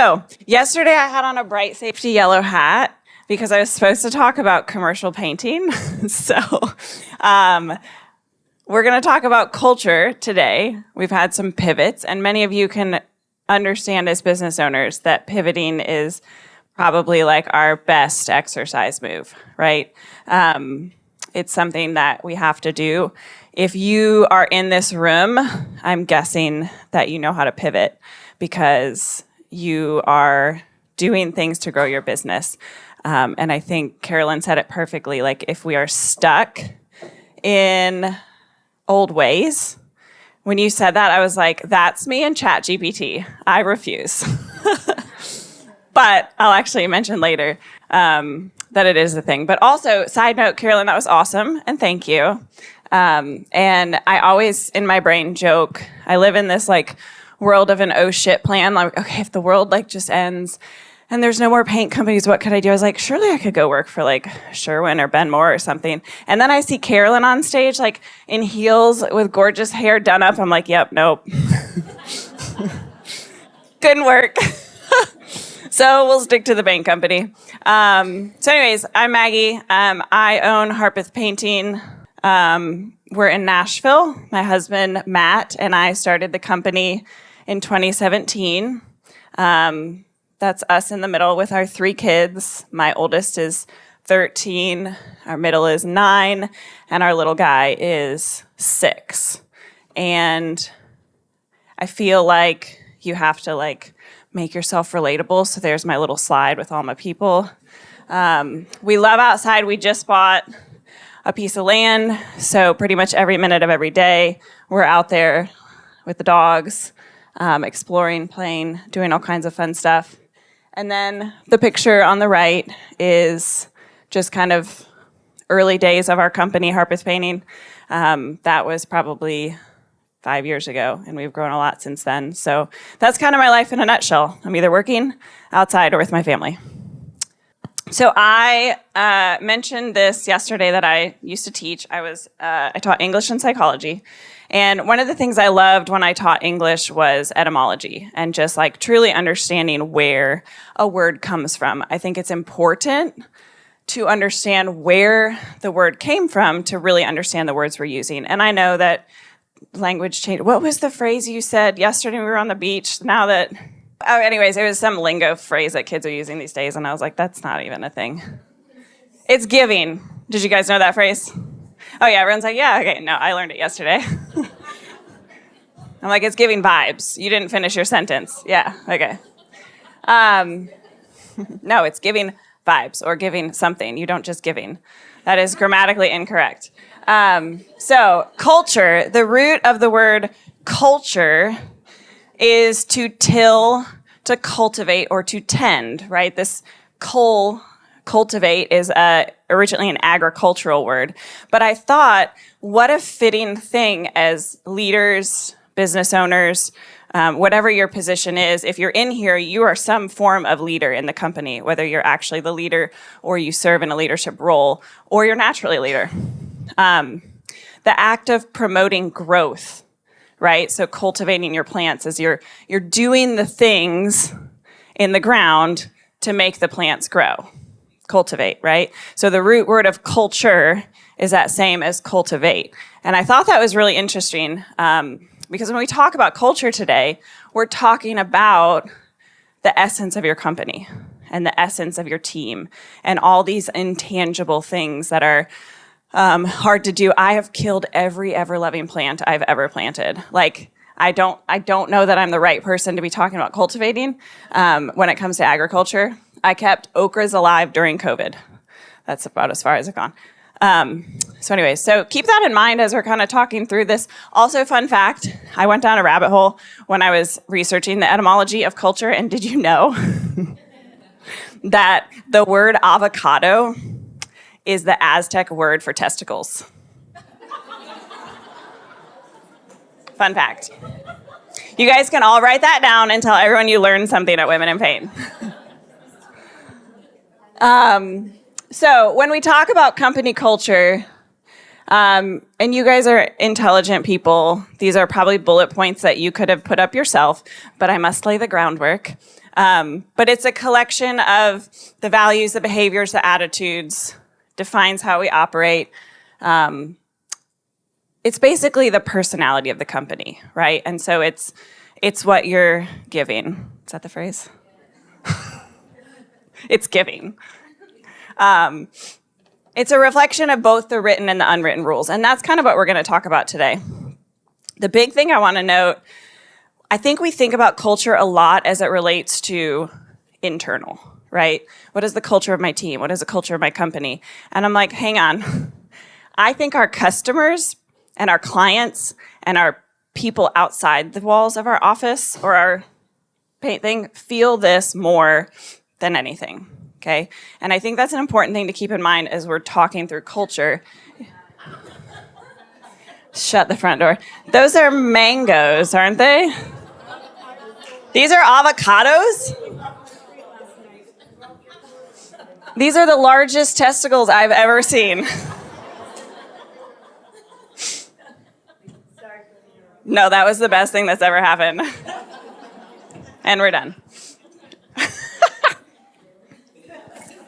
So yesterday I had on a bright safety yellow hat because I was supposed to talk about commercial painting. We're going to talk about culture today. We've had some pivots, and many of you can understand as business owners that pivoting is probably like our best exercise move, right? It's something that we have to do. If you are in this room, I'm guessing that you know how to pivot because you are doing things to grow your business. And I think Carolyn said it perfectly. Like, if we are stuck in old ways, when you said that, I was like, that's me and ChatGPT. I refuse. But I'll actually mention later that it is a thing. But also, side note, Carolyn, that was awesome, and thank you. And I always, in my brain, joke, I live in this like world of an oh shit plan. Like, okay, if the world like just ends and there's no more paint companies, what could I do? I was like, surely I could go work for like Sherwin or Ben Moore or something. And then I see Carolyn on stage, like in heels with gorgeous hair done up. I'm like, yep, nope. Couldn't work. So we'll stick to the paint company. So anyways, I'm Maggie. I own Harpeth Painting. We're in Nashville. My husband, Matt, and I started the company in 2017. That's us in the middle with our 3 kids. My oldest is 13, our middle is 9, and our little guy is 6. And I feel like you have to like make yourself relatable. So there's my little slide with all my people. We love outside. We just bought a piece of land. So pretty much every minute of every day, we're out there with the dogs, exploring, playing, doing all kinds of fun stuff. And then the picture on the right is just kind of early days of our company, Harpeth Painting. That was probably 5 years ago, and we've grown a lot since then. So that's kind of my life in a nutshell. I'm either working outside or with my family. So I mentioned this yesterday that I used to teach. I taught English and psychology. And one of the things I loved when I taught English was etymology and just like truly understanding where a word comes from. I think it's important to understand where the word came from to really understand the words we're using. And I know that language change. What was the phrase you said yesterday when we were on the beach? Anyways, it was some lingo phrase that kids are using these days, and I was like, that's not even a thing. It's giving. Did you guys know that phrase? Oh yeah, everyone's like, yeah, okay. No, I learned it yesterday. I'm like, it's giving vibes. You didn't finish your sentence. Yeah, okay. No, it's giving vibes or giving something. You don't just giving. That is grammatically incorrect. So culture, the root of the word culture is to till, to cultivate, or to tend, right? This cultivate is originally an agricultural word. But I thought, what a fitting thing as leaders, business owners, whatever your position is, if you're in here, you are some form of leader in the company, whether you're actually the leader or you serve in a leadership role or you're naturally a leader. The act of promoting growth, right? So cultivating your plants is you're doing the things in the ground to make the plants grow. Cultivate, right? So the root word of culture is that same as cultivate. And I thought that was really interesting because when we talk about culture today, we're talking about the essence of your company and the essence of your team and all these intangible things that are hard to do. I have killed every ever-loving plant I've ever planted. Like, I don't know that I'm the right person to be talking about cultivating when it comes to agriculture. I kept okras alive during COVID. That's about as far as I've gone. So anyways, so keep that in mind as we're kind of talking through this. Also, fun fact, I went down a rabbit hole when I was researching the etymology of culture, and did you know that the word avocado is the Aztec word for testicles? Fun fact. You guys can all write that down and tell everyone you learned something at Women in Paint. So when we talk about company culture, and you guys are intelligent people, these are probably bullet points that you could have put up yourself, but I must lay the groundwork. But it's a collection of the values, the behaviors, the attitudes, defines how we operate. It's basically the personality of the company, right? And so it's what you're giving. Is that the phrase? It's giving. It's a reflection of both the written and the unwritten rules. And that's kind of what we're going to talk about today. The big thing I want to note, I think we think about culture a lot as it relates to internal, right? What is the culture of my team? What is the culture of my company? And I'm like, hang on. I think our customers and our clients and our people outside the walls of our office or our paint thing feel this more than anything, okay? And I think that's an important thing to keep in mind as we're talking through culture. Shut the front door. Those are mangoes, aren't they? These are avocados? These are the largest testicles I've ever seen. No, that was the best thing that's ever happened. And we're done.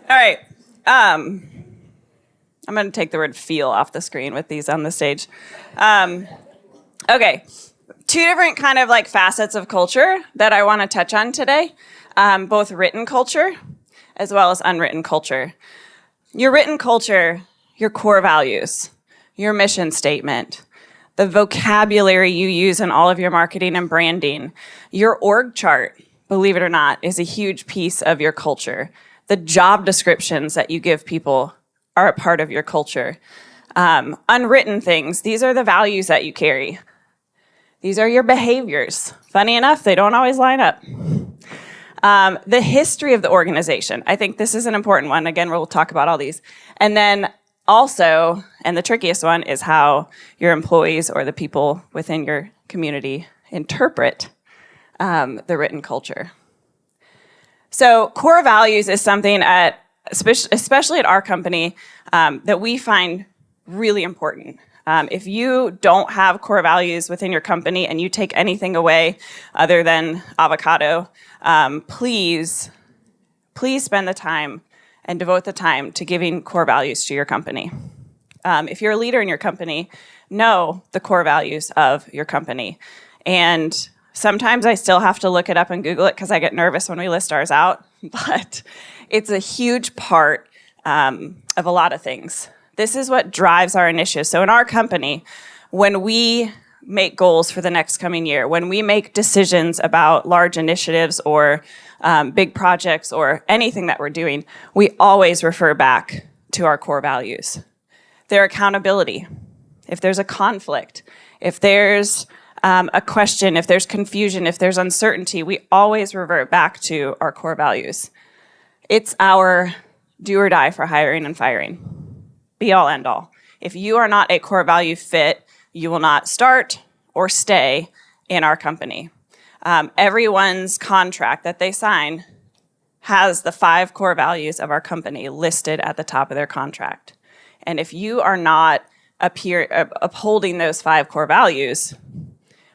All right. I'm going to take the word feel off the screen with these on the stage. Okay. Two different kind of like facets of culture that I want to touch on today. Both written culture as well as unwritten culture. Your written culture, your core values, your mission statement, the vocabulary you use in all of your marketing and branding, your org chart, believe it or not, is a huge piece of your culture. The job descriptions that you give people are a part of your culture. Unwritten things, these are the values that you carry. These are your behaviors. Funny enough, they don't always line up. The history of the organization. I think this is an important one. Again, we'll talk about all these. And then also, and the trickiest one, is how your employees or the people within your community interpret the written culture. So core values is something especially at our company, that we find really important. If you don't have core values within your company and you take anything away other than avocado, please spend the time and devote the time to giving core values to your company. If you're a leader in your company, know the core values of your company. And sometimes I still have to look it up and Google it because I get nervous when we list ours out, but it's a huge part of a lot of things. This is what drives our initiatives. So in our company, when we make goals for the next coming year, when we make decisions about large initiatives or big projects or anything that we're doing, we always refer back to our core values. Their accountability. If there's a conflict, if there's a question, if there's confusion, if there's uncertainty, we always revert back to our core values. It's our do or die for hiring and firing. Be all, end all. If you are not a core value fit, you will not start or stay in our company. Everyone's contract that they sign has the 5 core values of our company listed at the top of their contract. And if you are not upholding those 5 core values,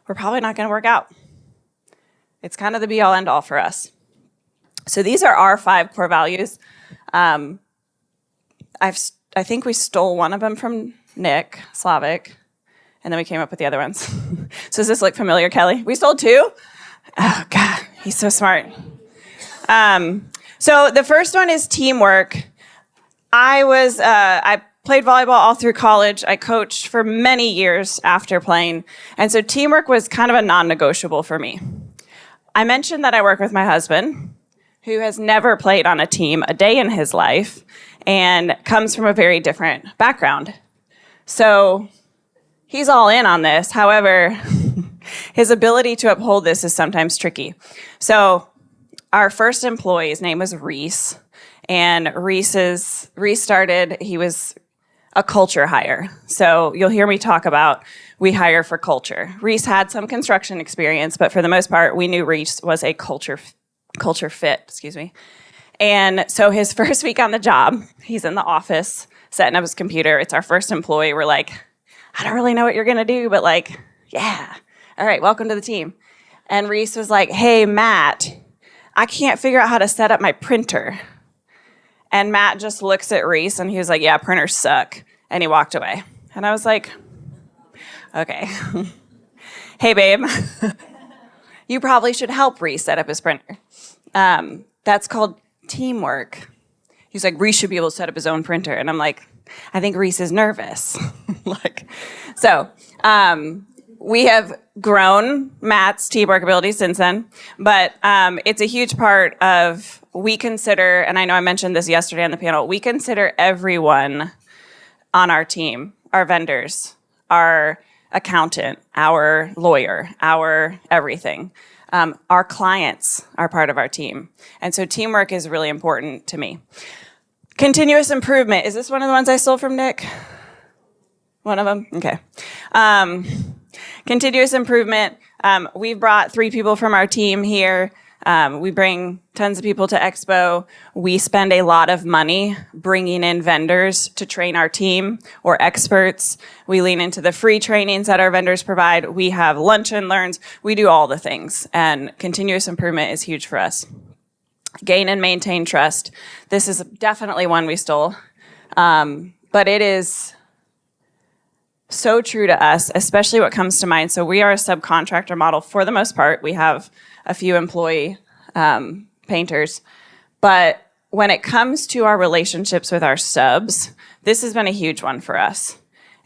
we're probably not going to work out. It's kind of the be all, end all for us. So these are our 5 core values. I think we stole one of them from Nick Slavic, and then we came up with the other ones. So does this look familiar, Kelly? We stole 2? Oh, God, he's so smart. So the first one is teamwork. I played volleyball all through college. I coached for many years after playing, and so teamwork was kind of a non-negotiable for me. I mentioned that I work with my husband, who has never played on a team a day in his life, and comes from a very different background. So he's all in on this. However, his ability to uphold this is sometimes tricky. So our first employee's name was Reese, and Reese started, he was a culture hire. So you'll hear me talk about we hire for culture. Reese had some construction experience, but for the most part, we knew Reese was a culture fit, And so his first week on the job, he's in the office setting up his computer. It's our first employee. We're like, I don't really know what you're going to do, but yeah. All right, welcome to the team. And Reese was like, hey, Matt, I can't figure out how to set up my printer. And Matt just looks at Reese and he was like, yeah, printers suck. And he walked away. And I was like, okay. Hey, babe, you probably should help Reese set up his printer. That's called teamwork. He's like, Reese should be able to set up his own printer. And I'm like, I think Reese is nervous. We have grown Matt's teamwork ability since then, but it's a huge part of, we consider, and I know I mentioned this yesterday on the panel, we consider everyone on our team, our vendors, our accountant, our lawyer, our everything. Our clients are part of our team. And so teamwork is really important to me. Continuous improvement. Is this one of the ones I stole from Nick? One of them? Okay. Continuous improvement. We've brought 3 people from our team here. We bring tons of people to Expo. We spend a lot of money bringing in vendors to train our team or experts. We lean into the free trainings that our vendors provide. We have lunch and learns. We do all the things. And continuous improvement is huge for us. Gain and maintain trust. This is definitely one we stole. But it is so true to us, especially what comes to mind. So we are a subcontractor model for the most part. We have a few employee painters. But when it comes to our relationships with our subs, this has been a huge one for us.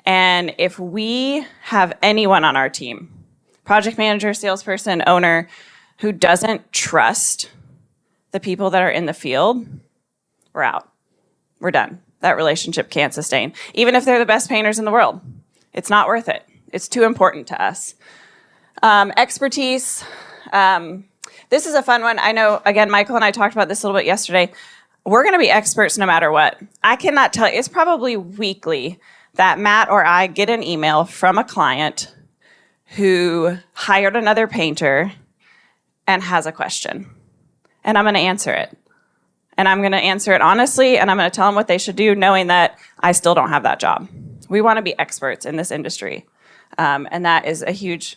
And if we have anyone on our team, project manager, salesperson, owner, who doesn't trust the people that are in the field, we're out. We're done. That relationship can't sustain. Even if they're the best painters in the world, it's not worth it. It's too important to us. Expertise. This is a fun one. I know, again, Michael and I talked about this a little bit yesterday. We're going to be experts no matter what. I cannot tell you, it's probably weekly that Matt or I get an email from a client who hired another painter and has a question. And I'm going to answer it. And I'm going to answer it honestly, and I'm going to tell them what they should do, knowing that I still don't have that job. We want to be experts in this industry. And that is a huge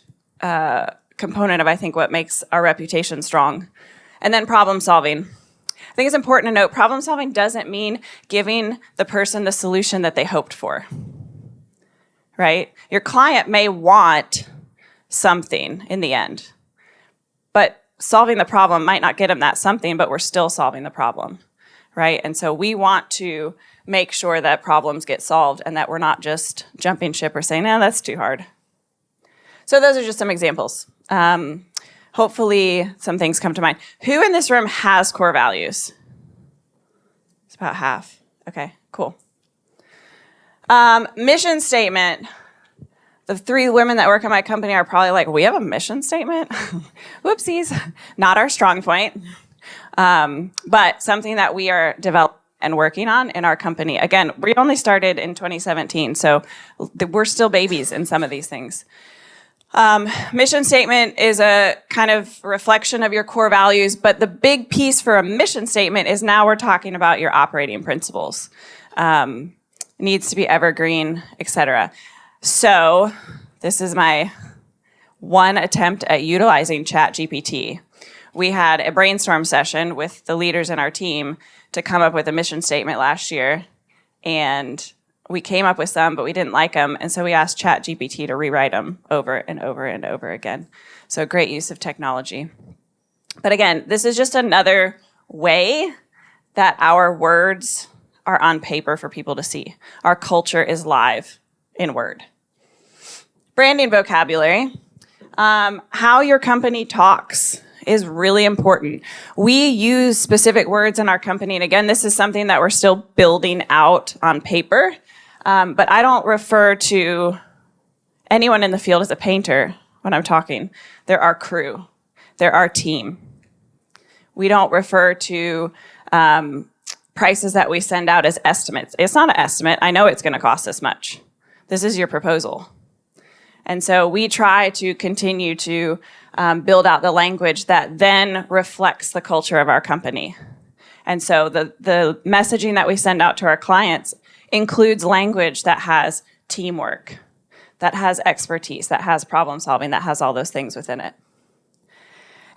component of, I think, what makes our reputation strong. And then problem solving. I think it's important to note, problem solving doesn't mean giving the person the solution that they hoped for, right? Your client may want something in the end, but solving the problem might not get them that something, but we're still solving the problem, right? And so we want to make sure that problems get solved and that we're not just jumping ship or saying, no, that's too hard. So those are just some examples. Hopefully some things come to mind. Who in this room has core values? It's about half. Okay, cool. Mission statement. The 3 women that work in my company are probably like, we have a mission statement? Whoopsies. Not our strong point. But something that we are developing and working on in our company. Again, we only started in 2017, so we're still babies in some of these things. Mission statement is a kind of reflection of your core values, but the big piece for a mission statement is now we're talking about your operating principles. Needs to be evergreen, etc. So this is my one attempt at utilizing ChatGPT. We had a brainstorm session with the leaders in our team to come up with a mission statement last year, and we came up with some, but we didn't like them, and so we asked ChatGPT to rewrite them over and over and over again. So great use of technology. But again, this is just another way that our words are on paper for people to see. Our culture is live in Word. Branding vocabulary. How your company talks is really important. We use specific words in our company, and again, this is something that we're still building out on paper, but I don't refer to anyone in the field as a painter when I'm talking. They're our crew. They're our team. We don't refer to prices that we send out as estimates. It's not an estimate. I know it's going to cost this much. This is your proposal. And so we try to continue to build out the language that then reflects the culture of our company. And so the messaging that we send out to our clients includes language that has teamwork, that has expertise, that has problem solving, that has all those things within it.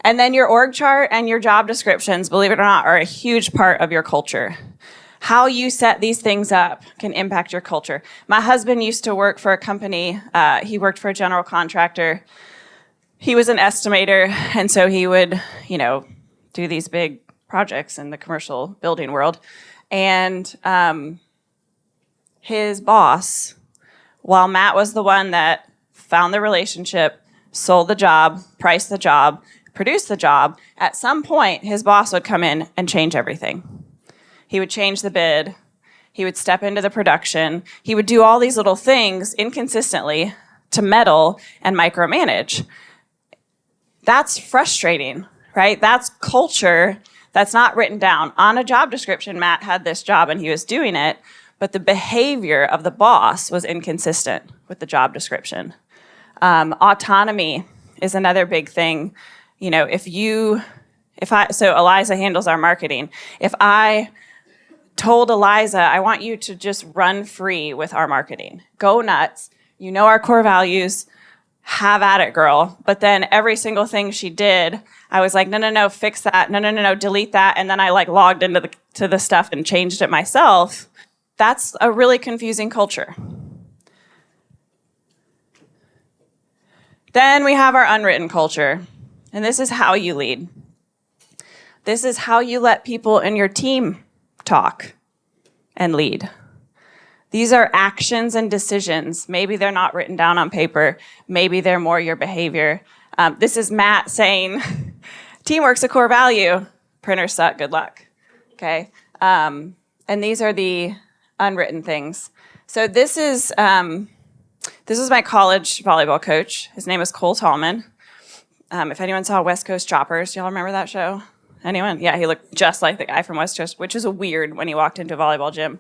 And then your org chart and your job descriptions, believe it or not, are a huge part of your culture. How you set these things up can impact your culture. My husband used to work for a company. He worked for a general contractor. He was an estimator, and so he would, do these big projects in the commercial building world. And his boss, while Matt was the one that found the relationship, sold the job, priced the job, produced the job, at some point, his boss would come in and change everything. He would change the bid. He would step into the production. He would do all these little things inconsistently to meddle and micromanage. That's frustrating, right? That's culture that's not written down. On a job description, Matt had this job and he was doing it, but the behavior of the boss was inconsistent with the job description. Autonomy is another big thing. So Eliza handles our marketing. If I told Eliza, I want you to just run free with our marketing. Go nuts. You know our core values. Have at it, girl. But then every single thing she did, I was like, no, fix that. No, delete that. And then I logged into the stuff and changed it myself. That's a really confusing culture. Then we have our unwritten culture. And this is how you lead. This is how you let people in your team talk and lead. These are actions and decisions. Maybe they're not written down on paper. Maybe they're more your behavior. This is Matt saying, teamwork's a core value. Printers suck, good luck. Okay. And these are the unwritten things. So this is my college volleyball coach. His name is Cole Tallman. If anyone saw West Coast Choppers, y'all remember that show? Anyone? Yeah, he looked just like the guy from West Coast, which is weird when he walked into a volleyball gym.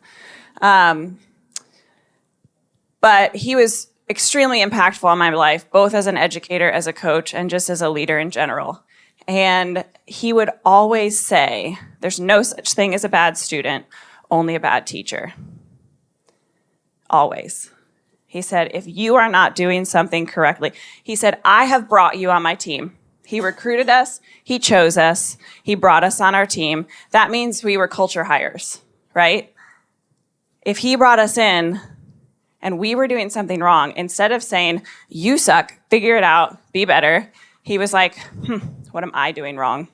But he was extremely impactful on my life, both as an educator, as a coach, and just as a leader in general. And he would always say, there's no such thing as a bad student, only a bad teacher. Always. He said, if you are not doing something correctly, he said, I have brought you on my team. He recruited us. He chose us. He brought us on our team. That means we were culture hires, right? If he brought us in and we were doing something wrong, instead of saying, you suck, figure it out, be better, he was like, what am I doing wrong?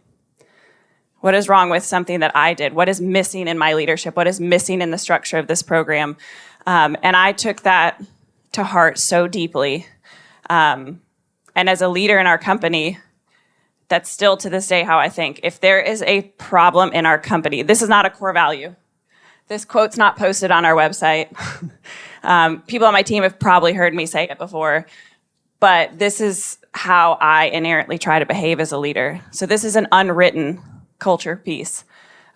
What is wrong with something that I did? What is missing in my leadership? What is missing in the structure of this program? And I took that to heart so deeply. And as a leader in our company, that's still to this day how I think. If there is a problem in our company, this is not a core value. This quote's not posted on our website. People on my team have probably heard me say it before, but this is how I inherently try to behave as a leader. So this is an unwritten culture piece.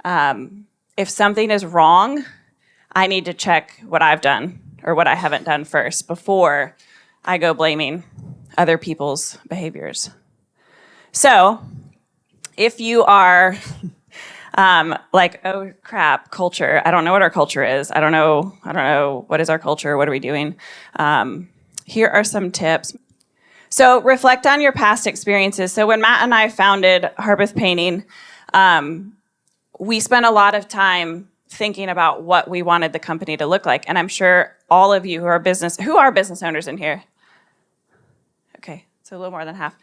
If something is wrong, I need to check what I've done or what I haven't done first before I go blaming other people's behaviors. So if you are oh crap, culture, I don't know what our culture is. I don't know what is our culture, what are we doing? Here are some tips. So reflect on your past experiences. So when Matt and I founded Harpeth Painting, we spent a lot of time thinking about what we wanted the company to look like. And I'm sure all of you who are business owners in here? Okay, so a little more than half.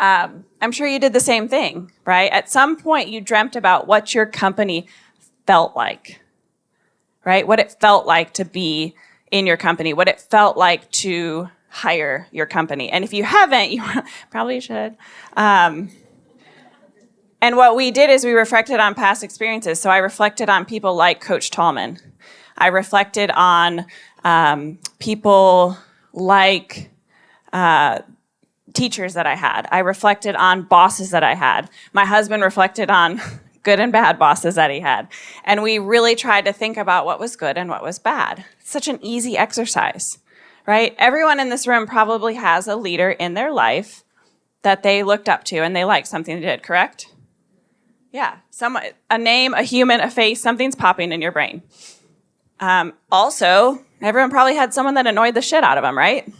I'm sure you did the same thing, right? At some point, you dreamt about what your company felt like, right? What it felt like to be in your company, what it felt like to hire your company. And if you haven't, you probably should. And what we did is we reflected on past experiences. So I reflected on people like Coach Tallman. I reflected on people like teachers that I had. I reflected on bosses that I had. My husband reflected on good and bad bosses that he had. And we really tried to think about what was good and what was bad. It's such an easy exercise, right? Everyone in this room probably has a leader in their life that they looked up to and they liked something they did, correct? Yeah, a name, a human, a face, something's popping in your brain. Also, everyone probably had someone that annoyed the shit out of them, right?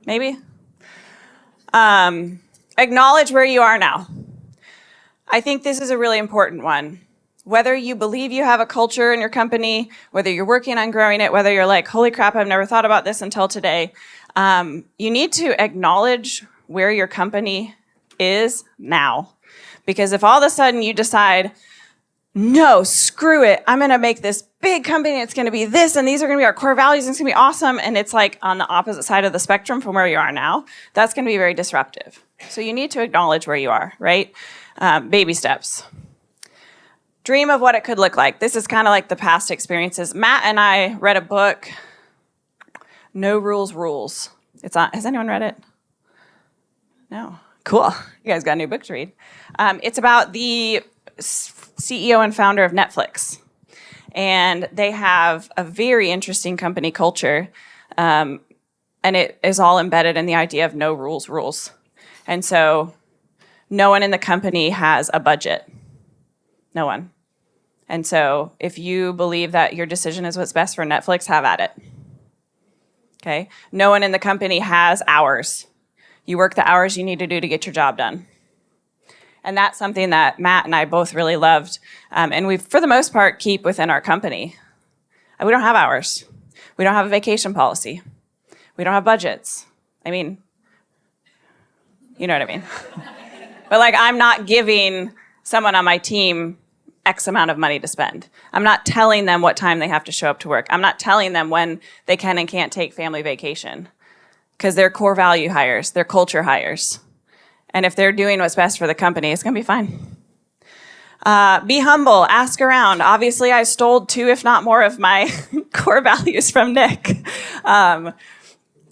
Maybe? And acknowledge where you are now. I think this is a really important one. Whether you believe you have a culture in your company, whether you're working on growing it, whether you're like, holy crap, I've never thought about this until today, you need to acknowledge where your company is now. Because if all of a sudden you decide, no, screw it, I'm going to make this big company, it's going to be this, and these are going to be our core values, and it's going to be awesome, and it's like on the opposite side of the spectrum from where you are now, that's going to be very disruptive. So you need to acknowledge where you are, right? Baby steps. Dream of what it could look like. This is kind of like the past experiences. Matt and I read a book, No Rules Rules. Has anyone read it? No. Cool. You guys got a new book to read. It's about the CEO and founder of Netflix. And they have a very interesting company culture. And it is all embedded in the idea of no rules rules. And so no one in the company has a budget. No one. And so if you believe that your decision is what's best for Netflix, have at it. Okay? No one in the company has hours. You work the hours you need to do to get your job done. And that's something that Matt and I both really loved. And we, for the most part, keep within our company. We don't have hours. We don't have a vacation policy. We don't have budgets. I mean, you know what I mean. But like, I'm not giving someone on my team X amount of money to spend. I'm not telling them what time they have to show up to work. I'm not telling them when they can and can't take family vacation, because they're core value hires, they're culture hires. And if they're doing what's best for the company, it's going to be fine. Be humble, ask around. Obviously, I stole 2, if not more, of my core values from Nick.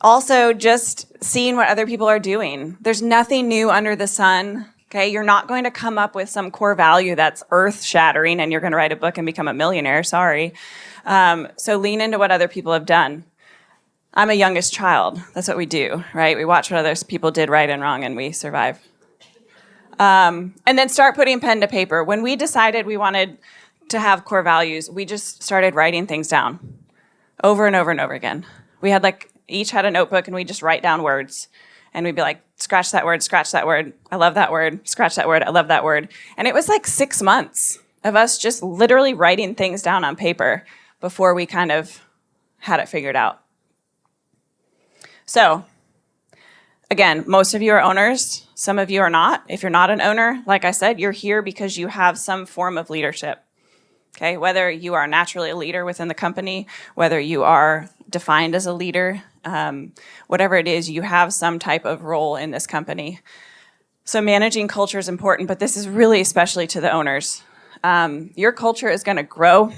Also, just seeing what other people are doing. There's nothing new under the sun. Okay, you're not going to come up with some core value that's earth-shattering and you're going to write a book and become a millionaire. Sorry. So lean into what other people have done. I'm a youngest child. That's what we do, right? We watch what other people did right and wrong and we survive. And then start putting pen to paper. When we decided we wanted to have core values, we just started writing things down over and over and over again. We had each had a notebook and we just write down words. And we'd be like, scratch that word, I love that word, scratch that word, I love that word. And it was like 6 months of us just literally writing things down on paper before we kind of had it figured out. So, again, most of you are owners, some of you are not. If you're not an owner, like I said, you're here because you have some form of leadership. Okay, whether you are naturally a leader within the company, whether you are defined as a leader, whatever it is, you have some type of role in this company. So managing culture is important, but this is really especially to the owners. Your culture is going to grow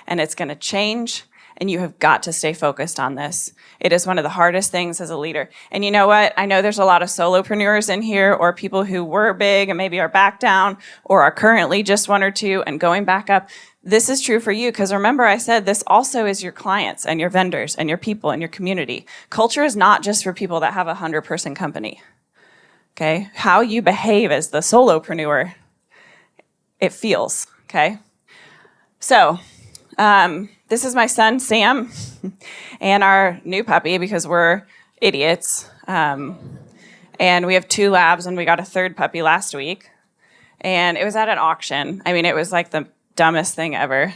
and it's going to change, and you have got to stay focused on this. It is one of the hardest things as a leader. And you know what? I know there's a lot of solopreneurs in here, or people who were big and maybe are back down, or are currently just 1 or 2 and going back up. This is true for you, because remember I said this also is your clients and your vendors and your people and your community. Culture is not just for people that have a 100-person company. Okay? How you behave as the solopreneur, it feels, okay? So, this is my son, Sam, and our new puppy, because we're idiots. And we have 2 labs, and we got a 3rd puppy last week. And it was at an auction. I mean, it was like the dumbest thing ever.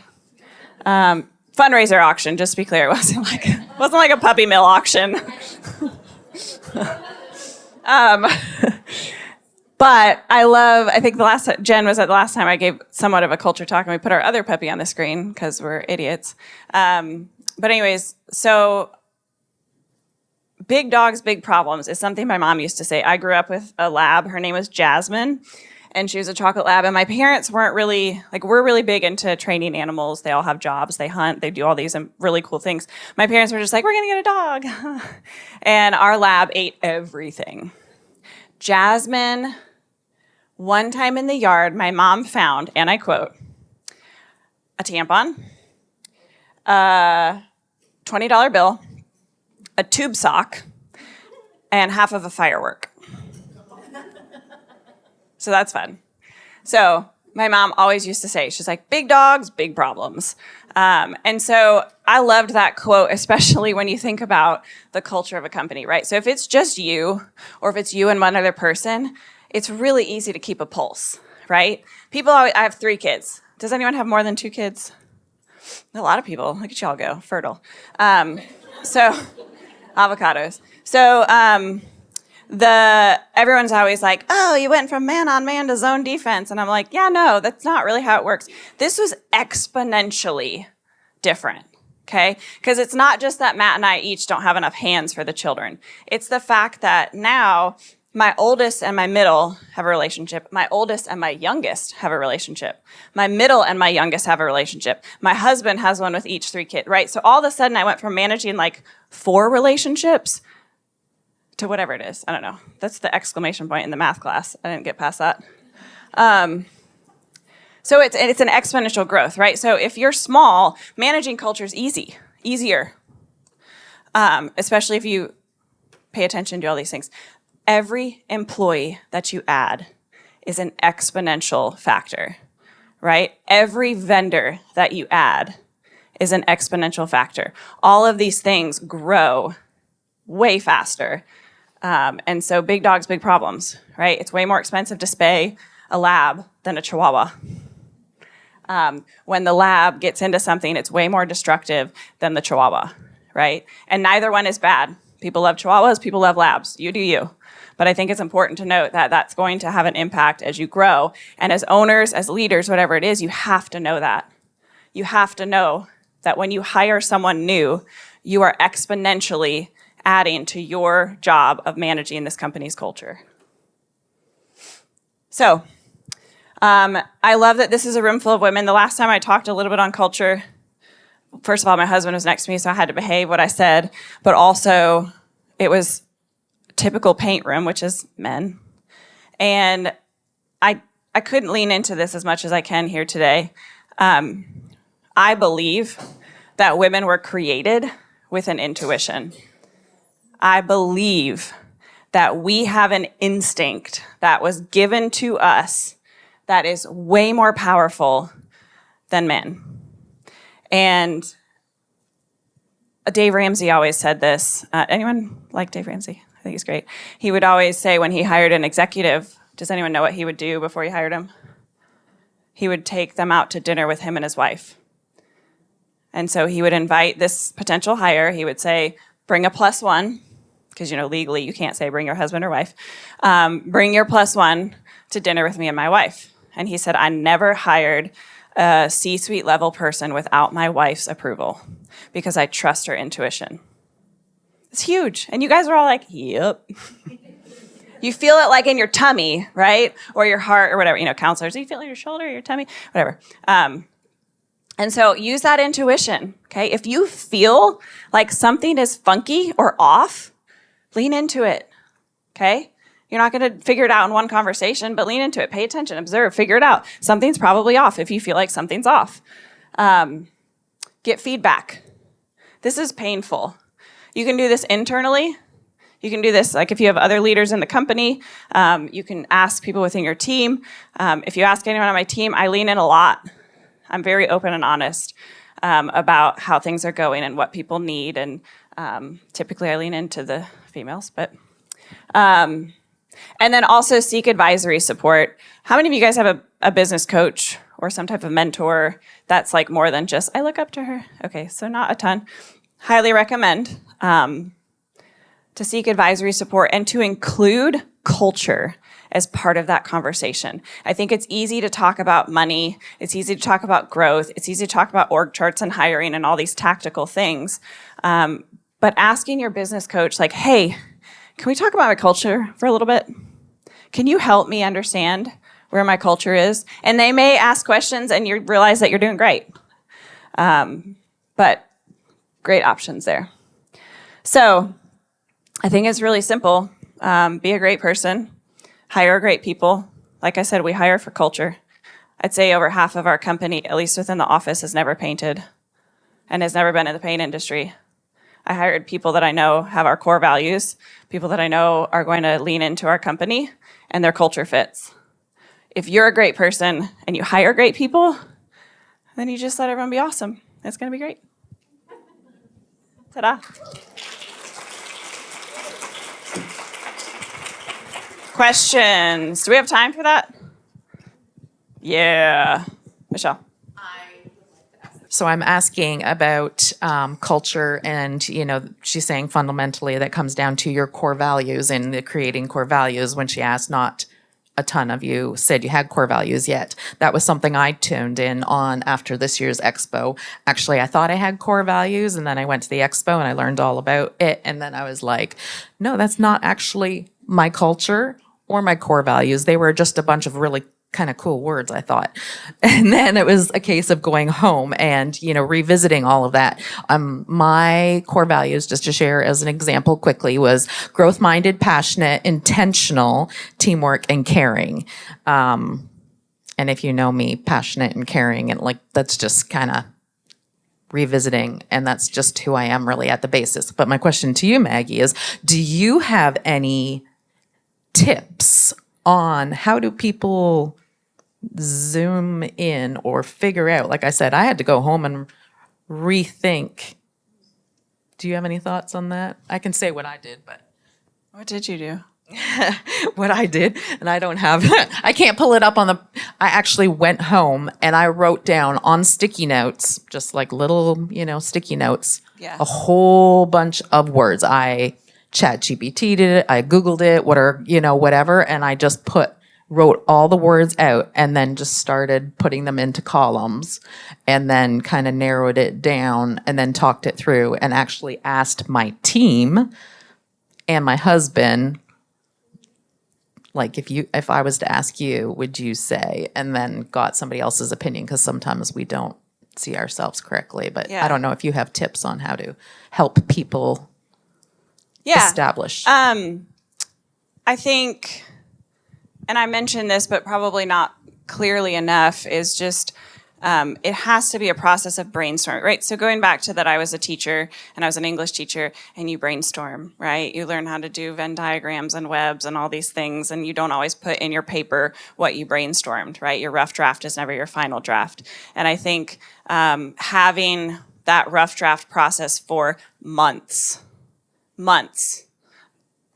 Fundraiser auction, just to be clear. It wasn't like a puppy mill auction. But I think Jen was at the last time I gave somewhat of a culture talk, and we put our other puppy on the screen because we're idiots. But anyways, so big dogs, big problems is something my mom used to say. I grew up with a lab. Her name was Jasmine, and she was a chocolate lab. And my parents weren't really, we're really big into training animals. They all have jobs. They hunt. They do all these really cool things. My parents were just like, we're going to get a dog. And our lab ate everything. Jasmine, one time in the yard, my mom found, and I quote, a tampon, a $20 bill, a tube sock, and half of a firework. So that's fun. So my mom always used to say, she's like, big dogs, big problems. And so I loved that quote, especially when you think about the culture of a company, right? So if it's just you, or if it's you and one other person, it's really easy to keep a pulse, right? People always, I have 3 kids. Does anyone have more than 2 kids? A lot of people. Look at y'all go, fertile. So avocados. So everyone's always like, oh, you went from man on man to zone defense. And I'm like, yeah, no, that's not really how it works. This was exponentially different, okay? Because it's not just that Matt and I each don't have enough hands for the children. It's the fact that now my oldest and my middle have a relationship. My oldest and my youngest have a relationship. My middle and my youngest have a relationship. My husband has one with each 3 kids, right? So all of a sudden I went from managing like 4 relationships to whatever it is. I don't know. That's the exclamation point in the math class. I didn't get past that. So it's an exponential growth, right? So if you're small, managing culture is easier, especially if you pay attention to all these things. Every employee that you add is an exponential factor, right? Every vendor that you add is an exponential factor. All of these things grow way faster. And so big dogs, big problems, right? It's way more expensive to spay a lab than a chihuahua. When the lab gets into something, it's way more destructive than the chihuahua, right? And neither one is bad. People love chihuahuas, people love labs. You do you. But I think it's important to note that that's going to have an impact as you grow. And as owners, as leaders, whatever it is, you have to know that. You have to know that when you hire someone new, you are exponentially adding to your job of managing this company's culture. So, I love that this is a room full of women. The last time I talked a little bit on culture, first of all, my husband was next to me, so I had to behave what I said, but also it was typical paint room, which is men. And I couldn't lean into this as much as I can here today. I believe that women were created with an intuition. I believe that we have an instinct that was given to us that is way more powerful than men. And Dave Ramsey always said this. Anyone like Dave Ramsey? I think he's great. He would always say when he hired an executive, does anyone know what he would do before he hired him? He would take them out to dinner with him and his wife. And so he would invite this potential hire. He would say, bring a +1, because, legally you can't say bring your husband or wife. Bring your +1 to dinner with me and my wife. And he said, I never hired a C-suite level person without my wife's approval because I trust her intuition. It's huge. And you guys are all like, yep. You feel it like in your tummy, right? Or your heart or whatever, counselors, you feel it in your shoulder, your tummy, whatever. And so use that intuition, okay? If you feel like something is funky or off, lean into it, okay? You're not going to figure it out in one conversation, but lean into it. Pay attention, observe, figure it out. Something's probably off if you feel like something's off. Get feedback. This is painful. You can do this internally. You can do this, like if you have other leaders in the company, you can ask people within your team. If you ask anyone on my team, I lean in a lot. I'm very open and honest about how things are going and what people need. And typically I lean into the females, but... and then also seek advisory support. How many of you guys have a business coach or some type of mentor that's like more than just, I look up to her? Okay, so not a ton. Highly recommend to seek advisory support and to include culture as part of that conversation. I think it's easy to talk about money. It's easy to talk about growth. It's easy to talk about org charts and hiring and all these tactical things. But asking your business coach, like, hey, can we talk about my culture for a little bit? Can you help me understand where my culture is? And they may ask questions and you realize that you're doing great. But great options there. So I think it's really simple. Be a great person. Hire great people. Like I said, we hire for culture. I'd say over half of our company, at least within the office, has never painted and has never been in the paint industry. I hired people that I know have our core values, people that I know are going to lean into our company, and their culture fits. if you're a great person and you hire great people, then you just let everyone be awesome. It's going to be great. Ta-da. Questions? Do we have time for that? Yeah. Michelle. So I'm asking about culture, and she's saying fundamentally that comes down to your core values and the creating core values. When she asked, not a ton of you said you had core values yet. That was something I tuned in on after this year's expo. Actually, I thought I had core values, and then I went to the expo and I learned all about it. And then I was like, no, that's not actually my culture or my core values. They were just a bunch of really kind of cool words, I thought. And then it was a case of going home and, revisiting all of that. My core values, just to share as an example quickly, was growth-minded, passionate, intentional, teamwork, and caring. And if you know me, passionate and caring, and that's just kind of revisiting, and that's just who I am really at the basis. But my question to you, Maggie, is do you have any tips on how do people zoom in or figure out? Like I said, I had to go home and rethink. Do you have any thoughts on that? I can say what I did, but What did you do? what I did, and I don't have I can't pull it up on I actually went home and I wrote down on sticky notes, just like little, sticky notes, Yeah. a whole bunch of words. I ChatGPT'd it, I Googled it, whatever, and I just wrote all the words out and then just started putting them into columns and then kind of narrowed it down and then talked it through and actually asked my team and my husband, like, if I was to ask you, would you say, and then got somebody else's opinion, because sometimes we don't see ourselves correctly. But Yeah. I don't know if you have tips on how to help people establish. I think, and I mentioned this, but probably not clearly enough, is just it has to be a process of brainstorming, right? So going back to that, I was a teacher and I was an English teacher, and you brainstorm, right? You learn how to do Venn diagrams and webs and all these things, and you don't always put in your paper what you brainstormed, right? Your rough draft is never your final draft. And I think having that rough draft process for months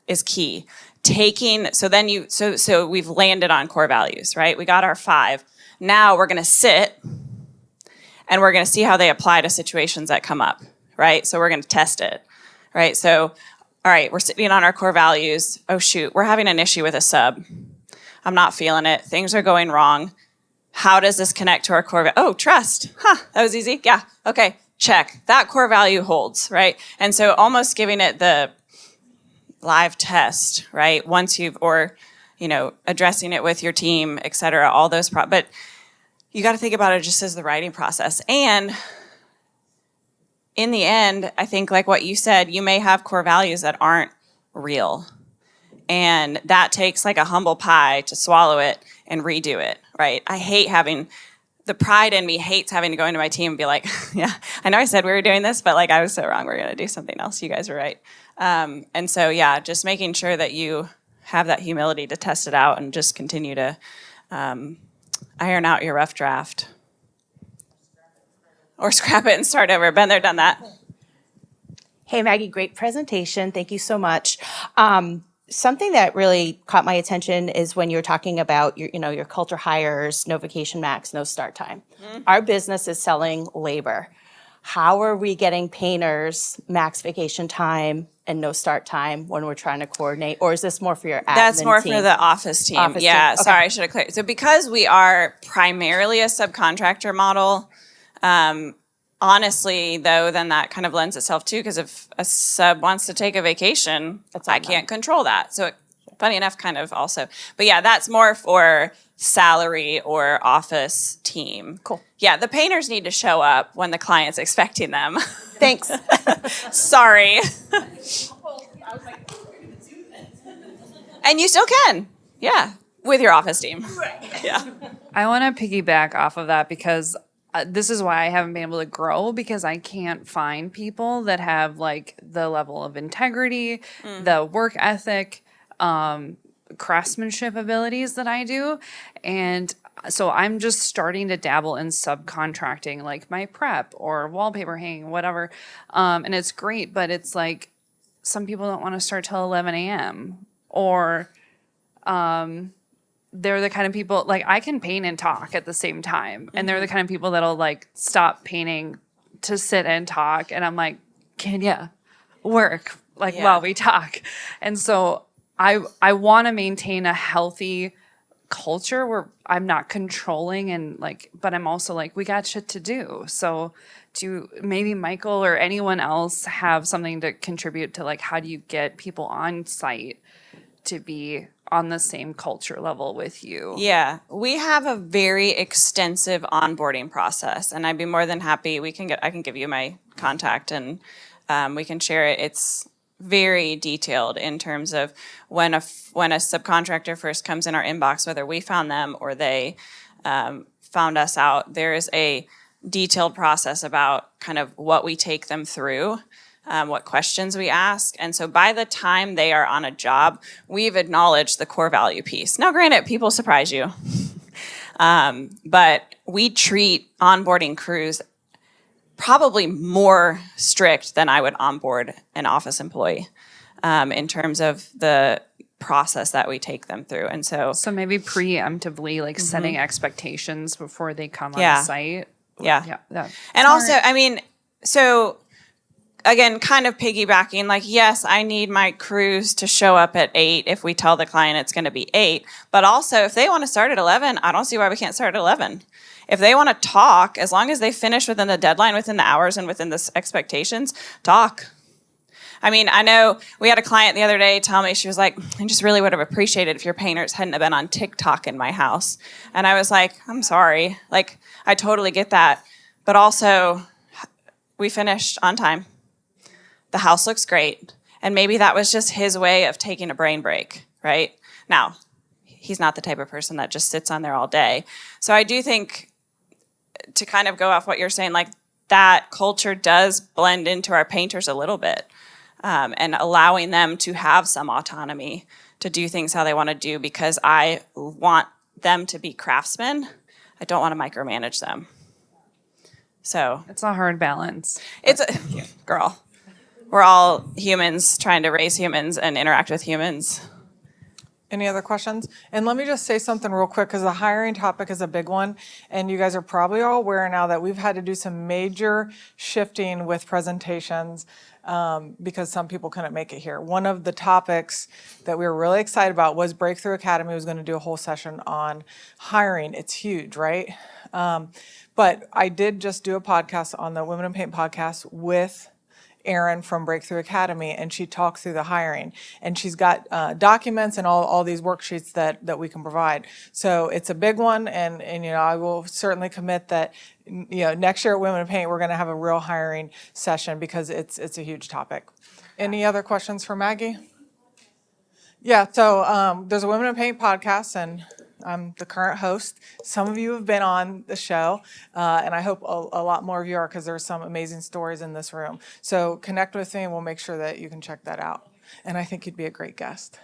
is key. So we've landed on core values, right? We got our 5. Now we're going to sit and we're going to see how they apply to situations that come up, right? So we're going to test it, right? So, all right, we're sitting on our core values. Oh, shoot, we're having an issue with a sub. I'm not feeling it. Things are going wrong. How does this connect to our core value? Oh, trust. That was easy. Yeah, okay, check. That core value holds, right? And so almost giving it the live test, right? Once addressing it with your team, et cetera, all those, but you got to think about it just as the writing process. And in the end, I think like what you said, you may have core values that aren't real. And that takes like a humble pie to swallow it and redo it, right? The pride in me hates having to go into my team and be like, yeah, I know I said we were doing this, but I was so wrong. We're going to do something else. You guys were right. And so, yeah, just making sure that you have that humility to test it out and just continue to iron out your rough draft. Or scrap it and start over. Been there, done that. Hey, Maggie, great presentation. Thank you so much. Something that really caught my attention is when you're talking about your culture hires, no vacation max, no start time. Mm-hmm. Our business is selling labor. How are we getting painters max vacation time and no start time when we're trying to coordinate? Or is this more for your admin team? That's more for the office team. Okay. Sorry, I should have cleared. So because we are primarily a subcontractor model, honestly, though, then that kind of lends itself too, because if a sub wants to take a vacation, I can't control that. So funny enough, kind of also. But yeah, that's more for salary or office team. Cool. Yeah, the painters need to show up when the client's expecting them. Thanks. Sorry. And you still can. Yeah, with your office team. Right. Yeah. I want to piggyback off of that because this is why I haven't been able to grow, because I can't find people that have the level of integrity, the work ethic, craftsmanship abilities that I do. And so I'm just starting to dabble in subcontracting, like my prep or wallpaper hanging, whatever. And it's great, but it's like some people don't want to start till 11 a.m. or they're the kind of people, like I can paint and talk at the same time. And they're the kind of people that'll like stop painting to sit and talk. And I'm like, can ya work like while we talk? And so I want to maintain a healthy culture where I'm not controlling and like, but I'm also like, we got shit to do. So do maybe Michael or anyone else have something to contribute to like, how do you get people on site to be on the same culture level with you? Yeah, we have a very extensive onboarding process, and I'd be more than happy. I can give you my contact, and we can share it. It's very detailed in terms of when a subcontractor first comes in our inbox, whether we found them or they found us out. There is a detailed process about kind of what we take them through. What questions we ask. And so by the time they are on a job, we've acknowledged the core value piece. Now, granted, people surprise you, but we treat onboarding crews probably more strict than I would onboard an office employee in terms of the process that we take them through. And so maybe preemptively like setting expectations before they come Yeah. on site. Yeah. That's And smart. also, I mean, so again, kind of piggybacking, like, yes, I need my crews to show up at 8 if we tell the client it's going to be 8. But also, if they want to start at 11, I don't see why we can't start at 11. If they want to talk, as long as they finish within the deadline, within the hours, and within the expectations, talk. I mean, I know we had a client the other day tell me, she was like, I just really would have appreciated if your painters hadn't have been on TikTok in my house. And I was like, I'm sorry. Like, I totally get that. But also, we finished on time. The house looks great. And maybe that was just his way of taking a brain break, right? Now, he's not the type of person that just sits on there all day. So I do think, to kind of go off what you're saying, like that culture does blend into our painters a little bit, and allowing them to have some autonomy to do things how they want to do, because I want them to be craftsmen. I don't want to micromanage them. So It's a hard balance. girl, we're all humans trying to raise humans and interact with humans. Any other questions? And let me just say something real quick, because the hiring topic is a big one. And you guys are probably all aware now that we've had to do some major shifting with presentations because some people couldn't make it here. One of the topics that we were really excited about was Breakthrough Academy was going to do a whole session on hiring. It's huge, right? But I did just do a podcast on the Women in Paint podcast with Erin from Breakthrough Academy, and she talked through the hiring, and she's got documents and all these worksheets that we can provide. So it's a big one, and I will certainly commit that next year at Women in Paint we're going to have a real hiring session, because it's a huge topic. Any other questions for Maggie? Yeah, so there's a Women in Paint podcast, and I'm the current host. Some of you have been on the show, and I hope a lot more of you are, because there's some amazing stories in this room. So connect with me, and we'll make sure that you can check that out. And I think you'd be a great guest.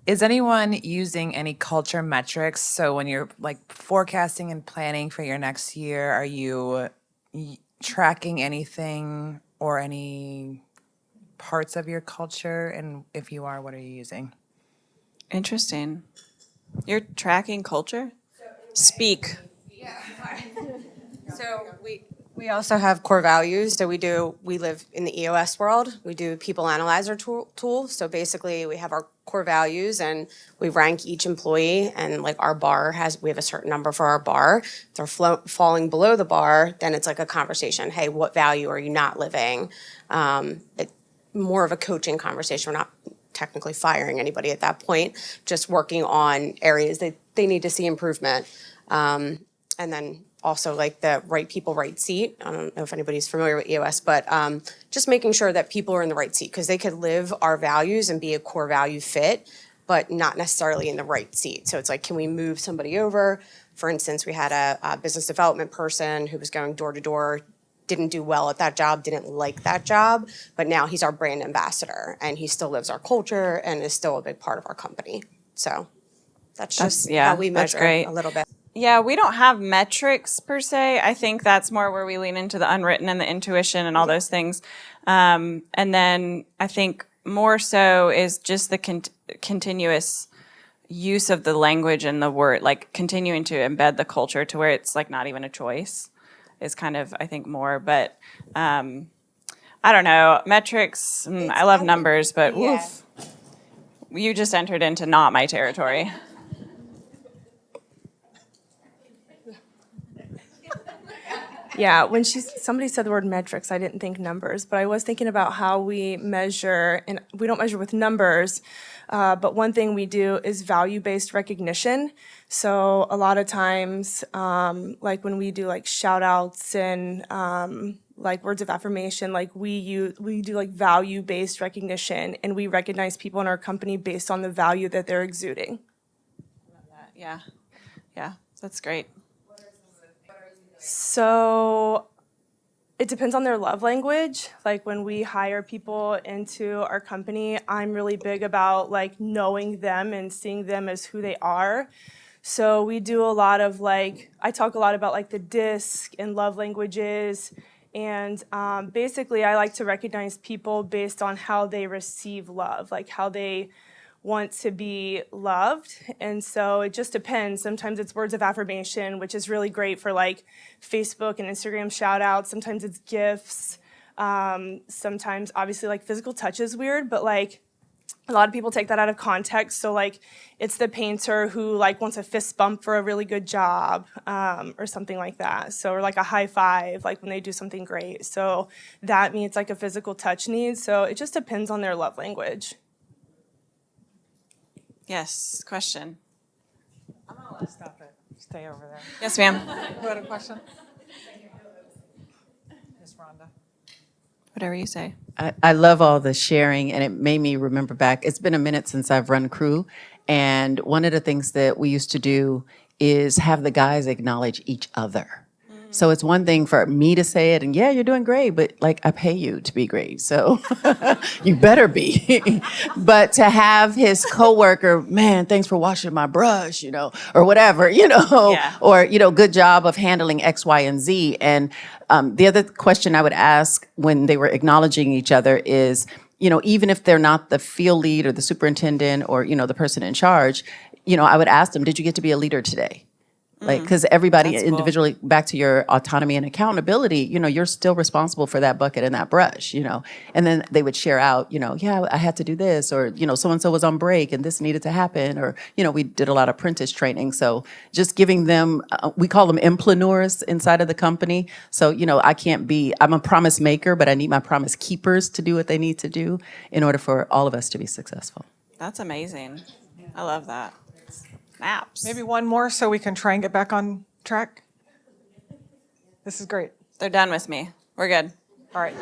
Is anyone using any culture metrics? So when you're like forecasting and planning for your next year, are you tracking anything or any parts of your culture? And if you are, what are you using? Interesting. You're tracking culture? Speak. So we also have core values. So we live in the EOS world. We do people analyzer tool. So basically we have our core values and we rank each employee, and like we have a certain number for our bar. If they're falling below the bar, then it's like a conversation. Hey, what value are you not living? More of a coaching conversation. We're not technically firing anybody at that point, just working on areas that they need to see improvement. And then also like the right people, right seat. I don't know if anybody's familiar with EOS, but just making sure that people are in the right seat, because they could live our values and be a core value fit, but not necessarily in the right seat. So it's like, can we move somebody over? For instance, we had a business development person who was going door to door didn't do well at that job, didn't like that job, but now he's our brand ambassador and he still lives our culture and is still a big part of our company. So that's just how we that's measure great. a little bit. Yeah, we don't have metrics per se. I think that's more where we lean into the unwritten and the intuition and all those things. And then I think more so is just the continuous use of the language and the word, like continuing to embed the culture to where it's like not even a choice is kind of, I think, more. But I don't know, metrics, I love numbers, but woof, you just entered into not my territory. Yeah, when somebody said the word metrics, I didn't think numbers, but I was thinking about how we measure, and we don't measure with numbers, but one thing we do is value-based recognition. So a lot of times, like when we do like shout outs and like words of affirmation, like we do like value-based recognition, and we recognize people in our company based on the value that they're exuding. Yeah, that's great. So it depends on their love language. Like when we hire people into our company, I'm really big about like knowing them and seeing them as who they are. So we do a lot of like, I talk a lot about like the DISC and love languages. And basically I like to recognize people based on how they receive love, like how they want to be loved. And so it just depends. Sometimes it's words of affirmation, which is really great for like Facebook and Instagram shout outs. Sometimes it's gifts. Sometimes obviously like physical touch is weird, but like a lot of people take that out of context. So like it's the painter who like wants a fist bump for a really good job, or something like that. So, or like a high five, like when they do something great. So that means like a physical touch need. So it just depends on their love language. Yes, question. I'm gonna let stop it. Stay over there. Yes, ma'am. Who had a question? Miss Rhonda. Whatever you say. I love all the sharing, and it made me remember back. It's been a minute since I've run crew, and one of the things that we used to do is have the guys acknowledge each other. So it's one thing for me to say it, and yeah, you're doing great, but like I pay you to be great, so you better be. But to have his coworker, man, thanks for washing my brush, or whatever, Yeah. or good job of handling X, Y, and Z. And the other question I would ask when they were acknowledging each other is, even if they're not the field lead or the superintendent or the person in charge, I would ask them, did you get to be a leader today? Like, because everybody That's cool. individually, back to your autonomy and accountability, you're still responsible for that bucket and that brush, and then they would share out, yeah, I had to do this, or, so-and-so was on break and this needed to happen, or, we did a lot of apprentice training. So just giving them, we call them implaneurs inside of the company. So, I'm a promise maker, but I need my promise keepers to do what they need to do in order for all of us to be successful. That's amazing. I love that. Snaps. Maybe one more so we can try and get back on track. This is great. They're done with me. We're good. All right.